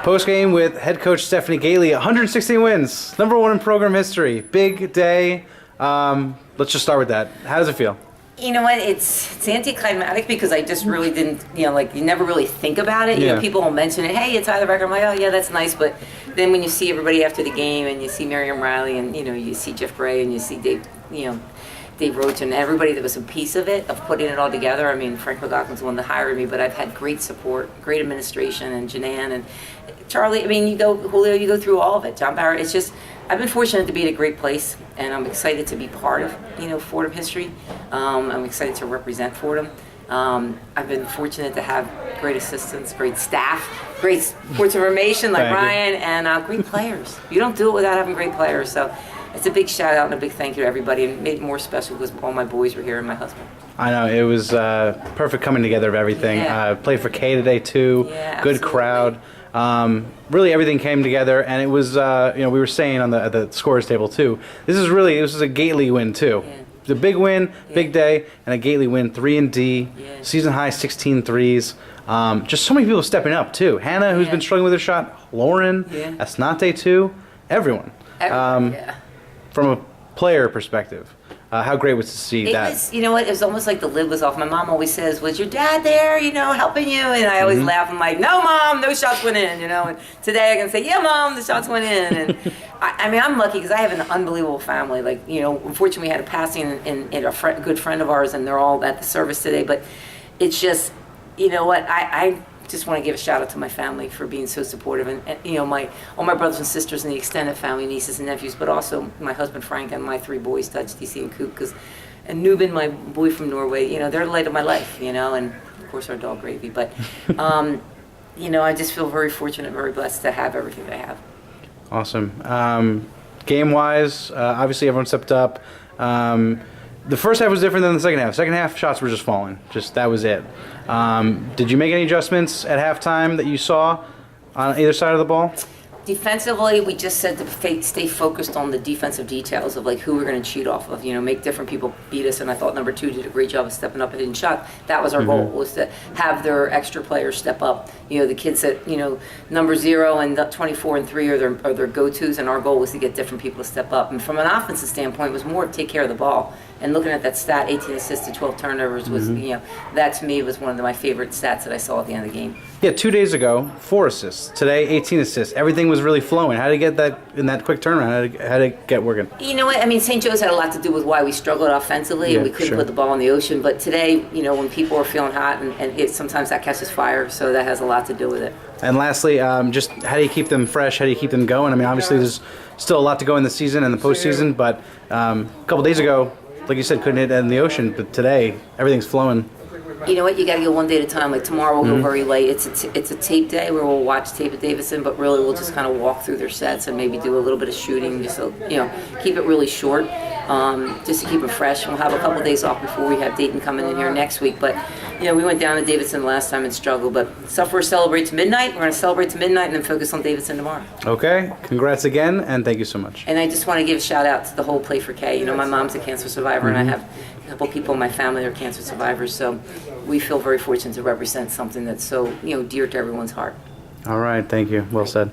Postgame with head coach Stephaine Gaitley. 116 wins, #1 in program history. Big day. Let's just start with that. How does it feel? You know what? It's anticlimactic because I just really didn't, you never really think about it. You know, people will mention it. Hey, it's out of the record. I'm like, oh yeah, that's nice. But then when you see everybody after the game, and you see Miriam Riley, and you see Jeff Gray, and you see Dave Roach, and everybody that was a piece of it, of putting it all together. I mean, Frank McLaughlin's the one that hired me, but I've had great support, great administration, and Janan and Charlie. I mean, Julio, you go through all of it. John Barrett. It's just, I've been fortunate to be at a great place, and I'm excited to be part of, Fordham history. I'm excited to represent Fordham. I've been fortunate to have great assistants, great staff, great sports information like Ryan, and great players. You don't do it without having great players. So it's a big shout out and a big thank you to everybody, and made it more special because all my boys were here and my husband. I know, it was perfect coming together of everything. Played for K today too. Yeah, good crowd. Really everything came together, and it was we were saying on the scores table too. This is a Gaitley win too. Yeah. The big win, big day, and a Gaitley win, 3-D, season high 16 threes. Just so many people stepping up too. Hannah, who's been struggling with her shot, Lauren, Asnate too, everyone. From a player perspective, how great was to see that? Was, you know what, it was almost like the lid was off. My mom always says, was your dad there, helping you? And I always laugh. I'm like, no, Mom, no shots went in, And today I can say, yeah, Mom, the shots went in. And I mean, I'm lucky because I have an unbelievable family. Like, unfortunately we had a passing in a good friend of ours, and they're all at the service today. But it's just, I just want to give a shout out to my family for being so supportive, and all my brothers and sisters and the extended family, nieces and nephews, but also my husband Frank and my 3 boys, Dutch, DC, and Coop, and Nubin, my boy from Norway. They're the light of my life, and of course our dog Gravy. But I just feel very fortunate, very blessed to have everything that I have. Awesome. Game wise, obviously everyone stepped up. The first half was different than the second half. Second half, shots were just falling. That was it. Did you make any adjustments at halftime that you saw on either side of the ball? Defensively, we just said to stay focused on the defensive details of who we're going to cheat off of. Make different people beat us. And I thought number 2 did a great job of stepping up and hitting shot. That was our goal, was to have their extra players step up. The kids that number 0 and 24 and 3 are their go-tos, and our goal was to get different people to step up. And from an offensive standpoint, it was more to take care of the ball. And looking at that stat, 18 assists to 12 turnovers was, that to me was one of my favorite stats that I saw at the end of the game. Yeah, 2 days ago, 4 assists. Today, 18 assists. Everything was really flowing. How did you get that in that quick turnaround? How did it get working? You know what? I mean, St. Joe's had a lot to do with why we struggled offensively, and we couldn't put the ball in the ocean. But today, when people are feeling hot, and sometimes that catches fire, so that has a lot to do with it. And lastly, just how do you keep them fresh? How do you keep them going? I mean, obviously, there's still a lot to go in the season and the postseason, but a couple days ago, like you said, couldn't hit it in the ocean, but today, everything's flowing. You know what? You got to go one day at a time. Like tomorrow, we'll go very late. It's a tape day where we'll watch tape at Davidson, but really we'll just kind of walk through their sets and maybe do a little bit of shooting, just so, keep it really short, just to keep it fresh. And we'll have a couple of days off before we have Dayton coming in here next week. But we went down to Davidson last time and struggled. But stuff we're celebrate to midnight. We're going to celebrate to midnight and then focus on Davidson tomorrow. Okay. Congrats again, and thank you so much. And I just want to give a shout out to the whole Play for K. My mom's a cancer survivor, and I have a couple people in my family that are cancer survivors. So we feel very fortunate to represent something that's so dear to everyone's heart. All right. Thank you. Well said.